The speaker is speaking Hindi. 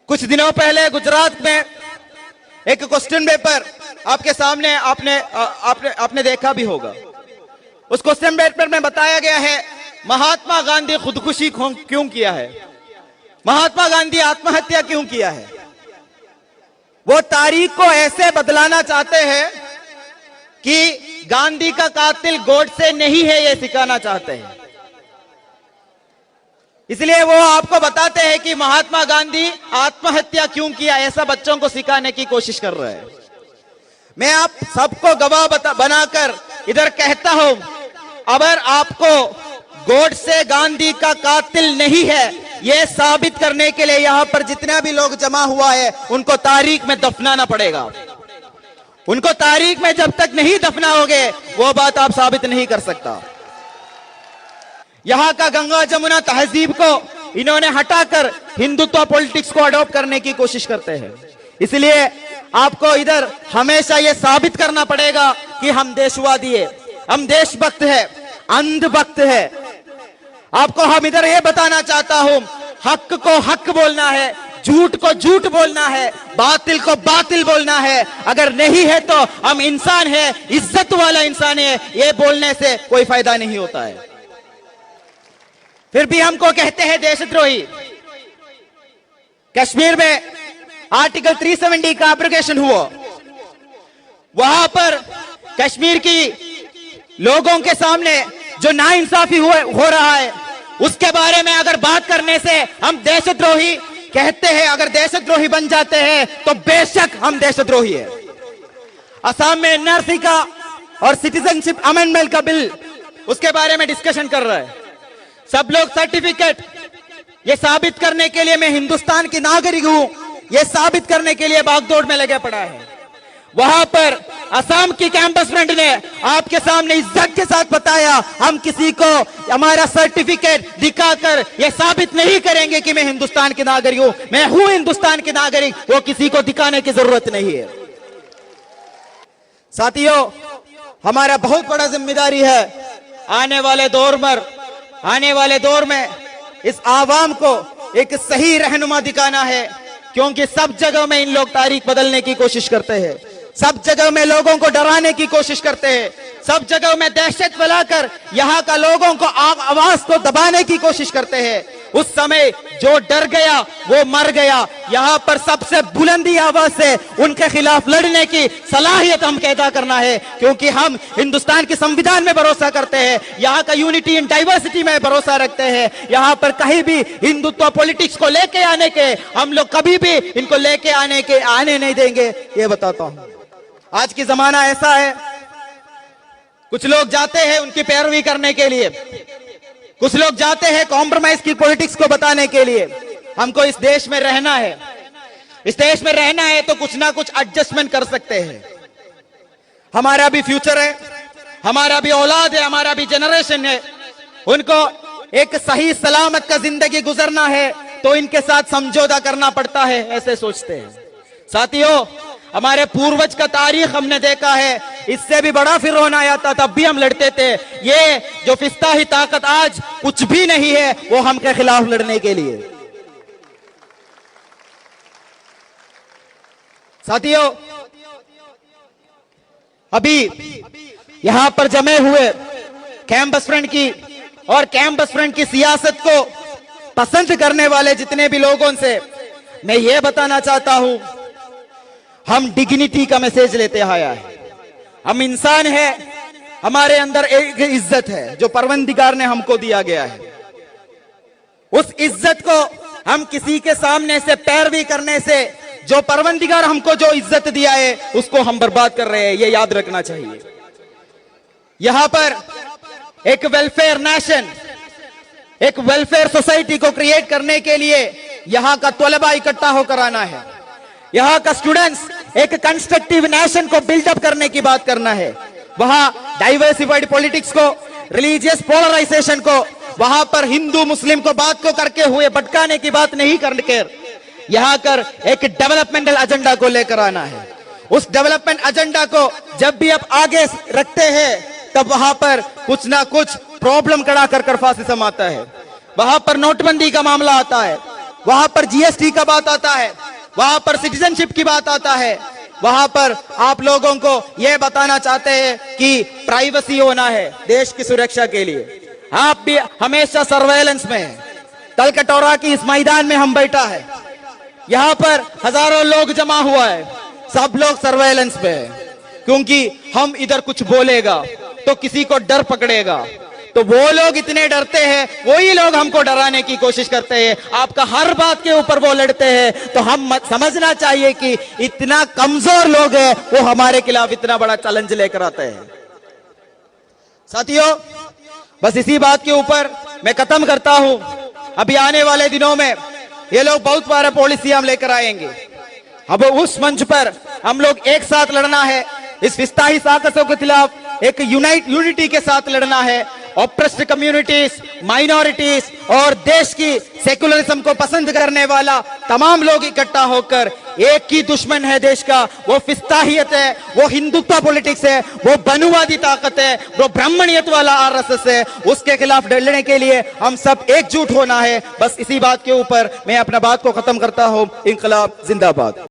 कुछ दिनों पहले गुजरात में एक क्वेश्चन पेपर आपके सामने आपने देखा भी होगा। उस क्वेश्चन पेपर में बताया गया है महात्मा गांधी खुदकुशी क्यों किया है, महात्मा गांधी आत्महत्या क्यों किया है। वो तारीख को ऐसे बदलाना चाहते हैं कि गांधी का कातिल गोडसे नहीं है, ये सिखाना चाहते हैं। इसलिए वो आपको बताते हैं कि महात्मा गांधी आत्महत्या क्यों किया, ऐसा बच्चों को सिखाने की कोशिश कर रहे हैं। मैं आप सबको गवाह बनाकर इधर कहता हूं, अगर आपको गोडसे गांधी का कातिल नहीं है, यह साबित करने के लिए यहां पर जितना भी लोग जमा हुआ है उनको तारीख में दफनाना पड़ेगा। उनको तारीख में जब तक नहीं दफनाओगे वो बात आप साबित नहीं कर सकता। यहां का गंगा जमुना तहजीब को इन्होंने हटाकर हिंदुत्व पॉलिटिक्स को अडॉप्ट करने की कोशिश करते हैं। इसलिए आपको इधर हमेशा यह साबित करना पड़ेगा कि हम देशवादी है, हम देशभक्त है, अंधभक्त है। आपको हम इधर यह बताना चाहता हूं, हक को हक बोलना है, झूठ को झूठ बोलना है, बातिल को बातिल बोलना है। अगर नहीं है तो हम इंसान है, इज्जत वाला इंसान है, ये बोलने से कोई फायदा नहीं होता है। फिर भी हमको कहते हैं देशद्रोही। कश्मीर में आर्टिकल 370 का एब्रोगेशन हुआ, वहां पर कश्मीर की लोगों के सामने जो नाइंसाफी हो रहा है उसके बारे में अगर बात करने से हम देशद्रोही कहते हैं। अगर देशद्रोही बन जाते हैं तो बेशक हम देशद्रोही है। असम में एनआरसी का और सिटीजनशिप अमेंडमेंट का बिल, उसके बारे में डिस्कशन कर रहा है। सब लोग सर्टिफिकेट ये साबित करने के लिए मैं हिंदुस्तान की नागरिक हूं, ये साबित करने के लिए भागदौड़ में लगे पड़ा है। वहां पर असम की कैंपस फ्रेंड ने आपके सामने इज्जत के साथ बताया, हम किसी को हमारा सर्टिफिकेट दिखाकर ये साबित नहीं करेंगे कि मैं हिंदुस्तान की नागरिक हूं। मैं हूं हिंदुस्तान की नागरिक, वो किसी को दिखाने की जरूरत नहीं है। साथियों, हमारा बहुत बड़ा जिम्मेदारी है आने वाले दौर में इस आवाम को एक सही रहनुमा दिखाना है, क्योंकि सब जगह में इन लोग तारीख बदलने की कोशिश करते हैं, सब जगह में लोगों को डराने की कोशिश करते हैं, सब जगह में दहशत फैलाकर यहां का लोगों को आवाज को दबाने की कोशिश करते हैं। उस समय जो डर गया वो मर गया। यहां पर सबसे बुलंदी आवाज से उनके खिलाफ लड़ने की सलाहियत हम पैदा करना है, क्योंकि हम हिंदुस्तान के संविधान में भरोसा करते हैं, यहां का यूनिटी इन डाइवर्सिटी में भरोसा रखते हैं। यहां पर कहीं भी हिंदुत्व पॉलिटिक्स को लेके आने के हम लोग कभी भी इनको लेके आने नहीं देंगे, ये बताता हूं। आज की जमाना ऐसा है, कुछ लोग जाते हैं उनकी पैरवी करने के लिए, कुछ लोग जाते हैं कॉम्प्रोमाइज की पॉलिटिक्स को बताने के लिए। हमको इस देश में रहना है, इस देश में रहना है तो कुछ ना कुछ एडजस्टमेंट कर सकते हैं। हमारा भी फ्यूचर है, हमारा भी औलाद है, हमारा भी जनरेशन है, उनको एक सही सलामत का जिंदगी गुजरना है तो इनके साथ समझौता करना पड़ता है, ऐसे सोचते हैं। साथियों, हमारे पूर्वज का तारीख हमने देखा है, इससे भी बड़ा फिरौन आया था तब भी हम लड़ते थे। ये जो फिस्ताही ताकत आज कुछ भी नहीं है वो हम के खिलाफ लड़ने के लिए। साथियों, अभी यहां पर जमे हुए कैंपस फ्रेंड की और कैंपस फ्रेंड की सियासत को पसंद करने वाले जितने भी लोगों से मैं ये बताना चाहता हूं, हम डिग्निटी का मैसेज लेते आया है। हम इंसान है, हमारे अंदर एक इज्जत है जो परवरदिगार ने हमको दिया गया है। उस इज्जत को हम किसी के सामने से पैरवी करने से जो परवरदिगार हमको जो इज्जत दिया है उसको हम बर्बाद कर रहे हैं, ये याद रखना चाहिए। यहां पर एक वेलफेयर नेशन, एक वेलफेयर सोसाइटी को क्रिएट करने के लिए यहां का तलबा इकट्ठा होकर आना है, यहां का स्टूडेंट्स एक कंस्ट्रक्टिव नेशन को बिल्डअप करने की बात करना है। वहां डाइवर्सिफाइड पॉलिटिक्स को, रिलीजियस पोलराइजेशन को, वहां पर हिंदू मुस्लिम को बात को करके हुए भटकाने की बात नहीं करके यहां कर एक डेवलपमेंटल एजेंडा को लेकर आना है। उस डेवलपमेंट एजेंडा को जब भी आप आगे रखते हैं तब वहां पर कुछ ना कुछ प्रॉब्लम खड़ा कर फासिज्म आता है। वहां पर नोटबंदी का मामला आता है, वहां पर जीएसटी का बात आता है, वहां पर सिटीजनशिप की बात आता है, वहां पर आप लोगों को यह बताना चाहते हैं कि प्राइवेसी होना है देश की सुरक्षा के लिए। आप भी हमेशा सर्वेलेंस में हैं। तलकटोरा की इस मैदान में हम बैठा है, यहां पर हजारों लोग जमा हुआ है, सब लोग सर्वेलेंस पे है, क्योंकि हम इधर कुछ बोलेगा तो किसी को डर पकड़ेगा। तो वो लोग इतने डरते हैं, वही लोग हमको डराने की कोशिश करते हैं, आपका हर बात के ऊपर वो लड़ते हैं। तो हम समझना चाहिए कि इतना कमजोर लोग हैं, वो हमारे खिलाफ इतना बड़ा चैलेंज लेकर आते हैं। साथियों, बस इसी बात के ऊपर मैं खत्म करता हूं। अभी आने वाले दिनों में ये लोग बहुत सारे पॉलिसी हम लेकर आएंगे। अब उस मंच पर हम लोग एक साथ लड़ना है, इस विस्ताही ताकतों के खिलाफ एक यूनिटी के साथ लड़ना है। ऑप्रेस्ड कम्युनिटीज, माइनॉरिटीज और देश की सेकुलरिज्म को पसंद करने वाला तमाम लोग इकट्ठा होकर एक ही दुश्मन है देश का, वो फिस्ताहियत है, वो हिंदुत्व पॉलिटिक्स है, वो बनुवादी ताकत है, वो ब्राह्मणियत वाला आरएसएस है। उसके खिलाफ लड़ने के लिए हम सब एकजुट होना है। बस इसी बात के ऊपर मैं अपना बात को खत्म करता हूं। इंकलाब जिंदाबाद।